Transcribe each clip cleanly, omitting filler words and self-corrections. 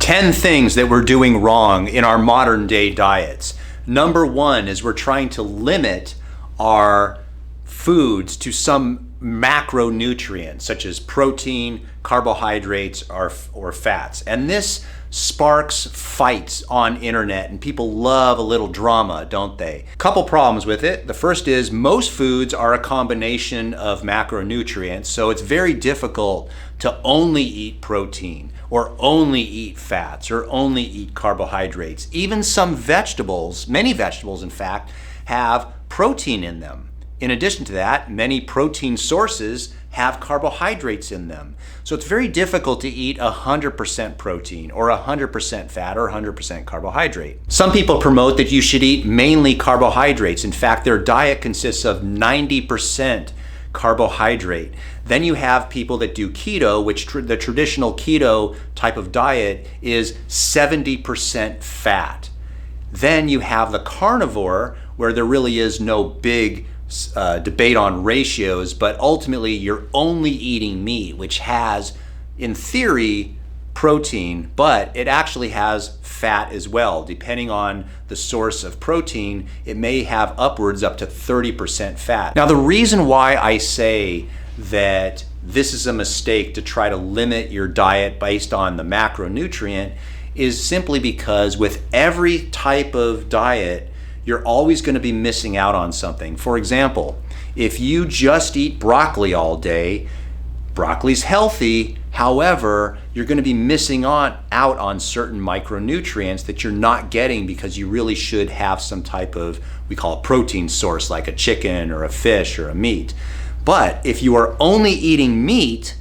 10 things that we're doing wrong in our modern day diets. Number one is we're trying to limit our foods to some macronutrients such as protein, carbohydrates, or fats. And this sparks fights on internet, and people love a little drama, don't they? Couple problems with it. The first is most foods are a combination of macronutrients, so it's very difficult to only eat protein or only eat fats or only eat carbohydrates. Even some vegetables, many vegetables in fact, have protein in them. In addition to that, many protein sources have carbohydrates in them. So it's very difficult to eat 100% protein or 100% fat or 100% carbohydrate. Some people promote that you should eat mainly carbohydrates. In fact, their diet consists of 90% carbohydrate. Then you have people that do keto, which the traditional keto type of diet is 70% fat. Then you have the carnivore, where there really is no big debate on ratios, but ultimately you're only eating meat, which has, in theory, protein, but it actually has fat as well. Depending on the source of protein, it may have upwards up to 30% fat. Now, the reason why I say that this is a mistake to try to limit your diet based on the macronutrient is simply because with every type of diet, you're always going to be missing out on something. For example, if you just eat broccoli all day, broccoli's healthy, however, you're going to be missing out on certain micronutrients that you're not getting because you really should have some type of, we call it protein source, like a chicken or a fish or a meat. But if you are only eating meat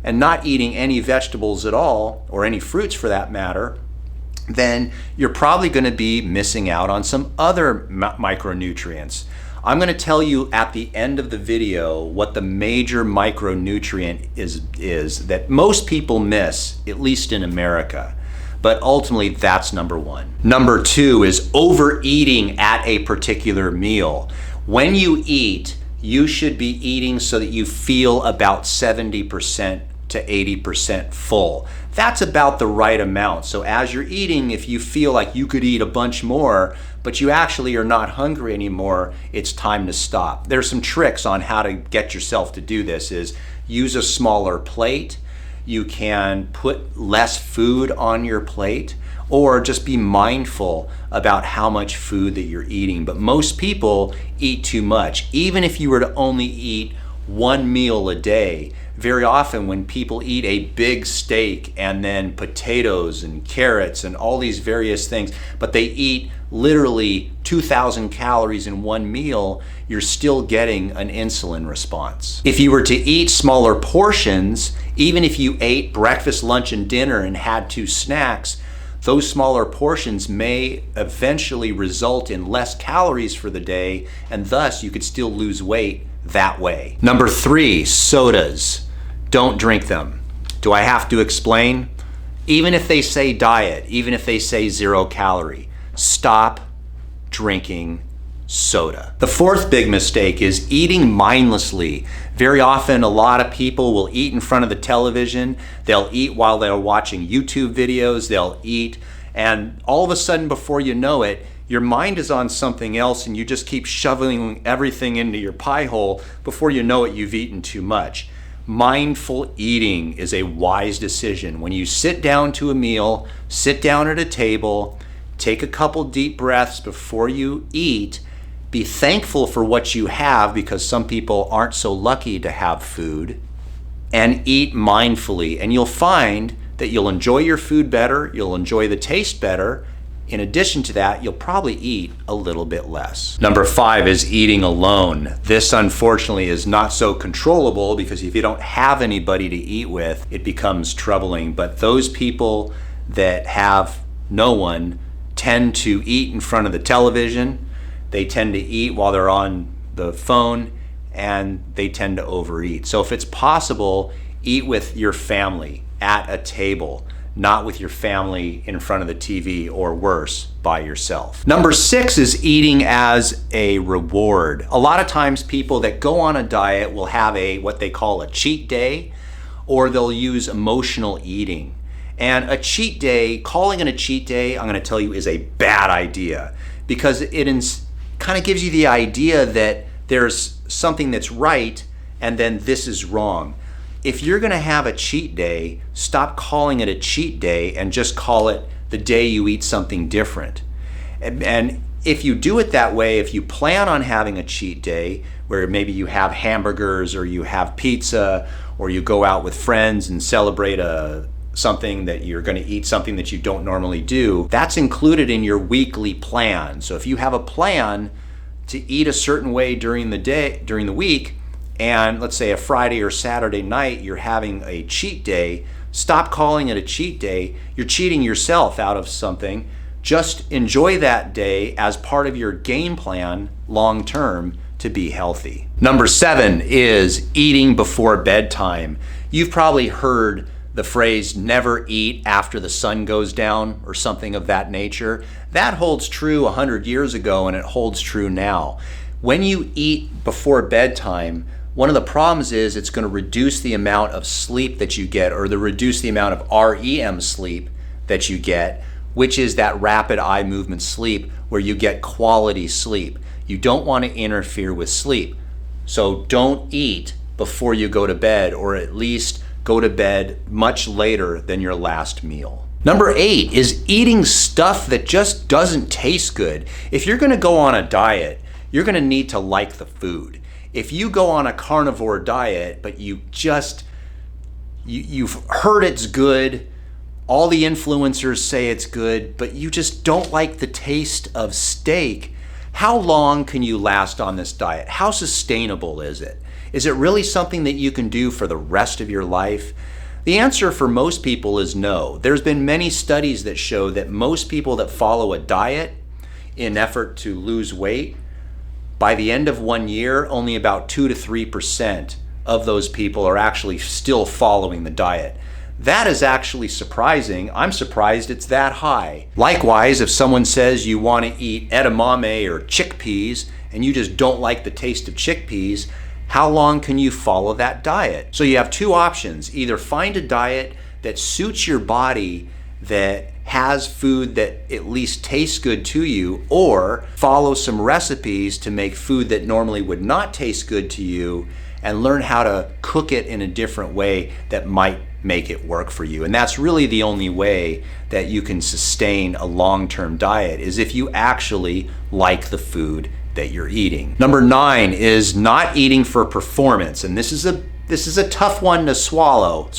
and not eating any vegetables at all, or any fruits for that matter, then you're probably going to be missing out on some other micronutrients. I'm going to tell you at the end of the video what the major micronutrient is that most people miss, at least in America. But ultimately, that's number one. Number two is overeating at a particular meal. When you eat, you should be eating so that you feel about 70% to 80% full. That's about the right amount. So as you're eating, if you feel like you could eat a bunch more, but you actually are not hungry anymore, it's time to stop. There's some tricks on how to get yourself to do this. Is use a smaller plate. You can put less food on your plate, or just be mindful about how much food that you're eating. But most people eat too much. Even if you were to only eat one meal a day, very often when people eat a big steak and then potatoes and carrots and all these various things, but they eat literally 2,000 calories in one meal, you're still getting an insulin response. If you were to eat smaller portions, even if you ate breakfast, lunch, and dinner and had 2 snacks, those smaller portions may eventually result in less calories for the day, and thus you could still lose weight that way. Number 3, sodas. Don't drink them. Do I have to explain? Even if they say diet, even if they say 0 calorie, stop drinking soda. The 4th big mistake is eating mindlessly. Very often, a lot of people will eat in front of the television. They'll eat while they're watching YouTube videos. They'll eat, and all of a sudden, before you know it, your mind is on something else and you just keep shoveling everything into your pie hole. Before you know it, you've eaten too much. Mindful eating is a wise decision. When you sit down to a meal, sit down at a table, take a couple deep breaths before you eat, be thankful for what you have, because some people aren't so lucky to have food, and eat mindfully. And you'll find that you'll enjoy your food better, you'll enjoy the taste better. In addition to that, you'll probably eat a little bit less. Number 5 is eating alone. This, unfortunately, is not so controllable, because if you don't have anybody to eat with, it becomes troubling. But those people that have no one tend to eat in front of the television. They tend to eat while they're on the phone, and they tend to overeat. So if it's possible, eat with your family at a table, not with your family in front of the TV, or worse, by yourself. Number 6 is eating as a reward. A lot of times people that go on a diet will have what they call a cheat day, or they'll use emotional eating. And a cheat day, calling it a cheat day, I'm going to tell you, is a bad idea, because it kind of gives you the idea that there's something that's right and then this is wrong. If you're going to have a cheat day, stop calling it a cheat day and just call it the day you eat something different. And if you do it that way, if you plan on having a cheat day where maybe you have hamburgers or you have pizza or you go out with friends and celebrate something that you're going to eat, something that you don't normally do, that's included in your weekly plan. So if you have a plan to eat a certain way during the week, and let's say a Friday or Saturday night you're having a cheat day, stop calling it a cheat day. You're cheating yourself out of something. Just enjoy that day as part of your game plan long term to be healthy. Number 7 is eating before bedtime. You've probably heard the phrase never eat after the sun goes down or something of that nature. That holds true 100 years ago and it holds true now. When you eat before bedtime, one of the problems is it's going to reduce the amount of sleep that you get, or reduce the amount of REM sleep that you get, which is that rapid eye movement sleep where you get quality sleep. You don't want to interfere with sleep. So don't eat before you go to bed, or at least go to bed much later than your last meal. Number 8 is eating stuff that just doesn't taste good. If you're going to go on a diet, you're going to need to like the food. If you go on a carnivore diet, but you've heard it's good, all the influencers say it's good, but you just don't like the taste of steak, how long can you last on this diet? How sustainable is it? Is it really something that you can do for the rest of your life? The answer for most people is no. There's been many studies that show that most people that follow a diet in effort to lose weight, by the end of 1 year, only about 2 to 3% of those people are actually still following the diet. That is actually surprising. I'm surprised it's that high. Likewise, if someone says you want to eat edamame or chickpeas and you just don't like the taste of chickpeas, how long can you follow that diet? So you have two options. Either find a diet that suits your body, that has food that at least tastes good to you, or follow some recipes to make food that normally would not taste good to you and learn how to cook it in a different way that might make it work for you. And that's really the only way that you can sustain a long-term diet, is if you actually like the food that you're eating. Number 9 is not eating for performance. And this is a tough one to swallow.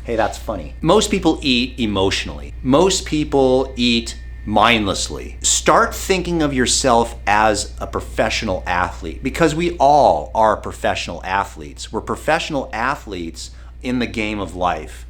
Hey, that's funny. Most people eat emotionally. Most people eat mindlessly. Start thinking of yourself as a professional athlete, because we all are professional athletes. We're professional athletes in the game of life.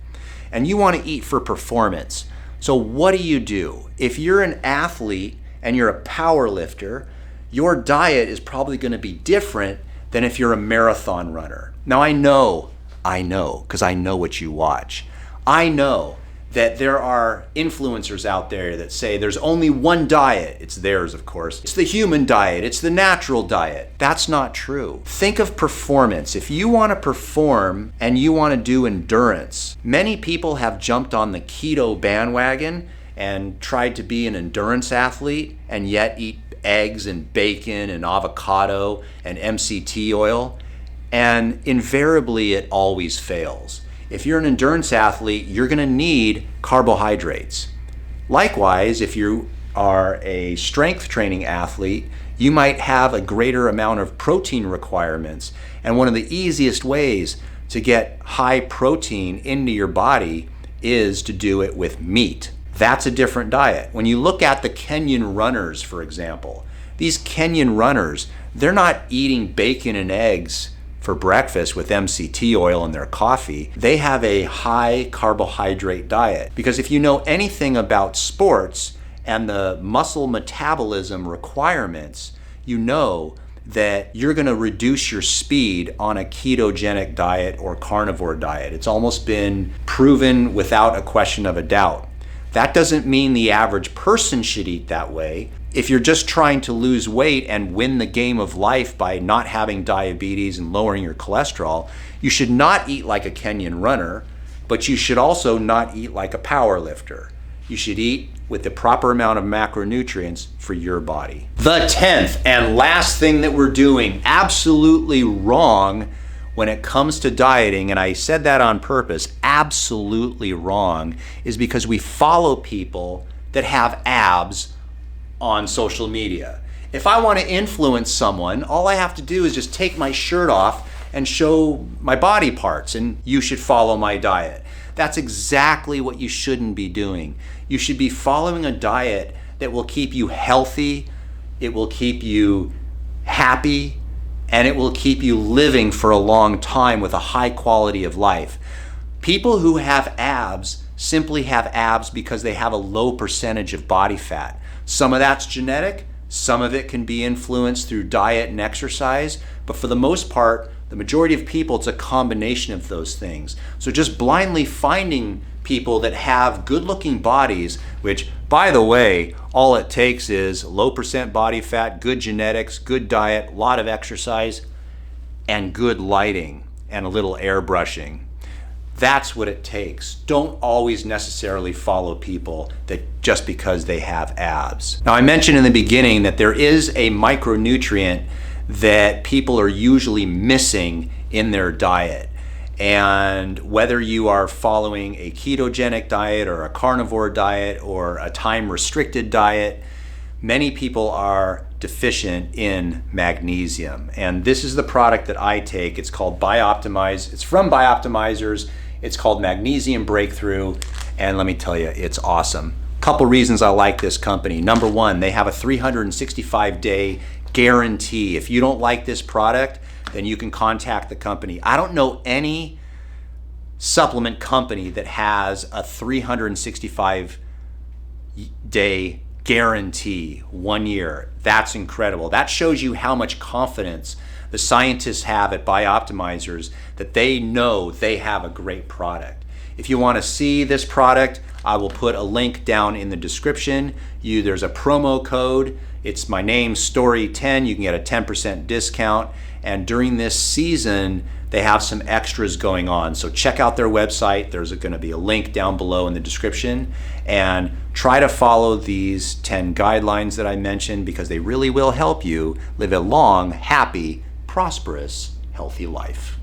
And you want to eat for performance. So what do? If you're an athlete and you're a power lifter, your diet is probably going to be different than if you're a marathon runner. Now I know, because I know what you watch. I know that there are influencers out there that say there's only one diet. It's theirs, of course. It's the human diet. It's the natural diet. That's not true. Think of performance. If you want to perform and you want to do endurance, many people have jumped on the keto bandwagon and tried to be an endurance athlete and yet eat eggs and bacon and avocado and MCT oil. And invariably, it always fails. If you're an endurance athlete, you're going to need carbohydrates. Likewise, if you are a strength training athlete, you might have a greater amount of protein requirements. And one of the easiest ways to get high protein into your body is to do it with meat. That's a different diet. When you look at the Kenyan runners, for example, these Kenyan runners, they're not eating bacon and eggs for breakfast with MCT oil in their coffee. They have a high carbohydrate diet. Because if you know anything about sports and the muscle metabolism requirements, you know that you're going to reduce your speed on a ketogenic diet or carnivore diet. It's almost been proven without a question of a doubt. That doesn't mean the average person should eat that way. If you're just trying to lose weight and win the game of life by not having diabetes and lowering your cholesterol, you should not eat like a Kenyan runner, but you should also not eat like a power lifter. You should eat with the proper amount of macronutrients for your body. The 10th and last thing that we're doing absolutely wrong when it comes to dieting, and I said that on purpose, absolutely wrong, is because we follow people that have abs on social media. If I want to influence someone, all I have to do is just take my shirt off and show my body parts, and you should follow my diet. That's exactly what you shouldn't be doing. You should be following a diet that will keep you healthy, it will keep you happy, and it will keep you living for a long time with a high quality of life. People who have abs simply have abs because they have a low percentage of body fat. Some of that's genetic, some of it can be influenced through diet and exercise, but for the most part, the majority of people, it's a combination of those things. So just blindly finding people that have good-looking bodies, which, by the way, all it takes is low percent body fat, good genetics, good diet, a lot of exercise, and good lighting, and a little airbrushing. That's what it takes. Don't always necessarily follow people that just because they have abs. Now, I mentioned in the beginning that there is a micronutrient that people are usually missing in their diet. And whether you are following a ketogenic diet or a carnivore diet or a time-restricted diet, many people are deficient in magnesium. And this is the product that I take. It's called Bioptimize. It's from Bioptimizers. It's called Magnesium Breakthrough. And let me tell you, it's awesome. Couple reasons I like this company. Number one, they have a 365-day guarantee. If you don't like this product, then you can contact the company. I don't know any supplement company that has a 365-day guarantee, 1 year. That's incredible. That shows you how much confidence the scientists have at Bioptimizers that they know they have a great product. If you want to see this product, I will put a link down in the description. There's a promo code. It's my name, Story10. You can get a 10% discount. And during this season, they have some extras going on. So check out their website. There's going to be a link down below in the description. And try to follow these 10 guidelines that I mentioned because they really will help you live a long, happy, prosperous, healthy life.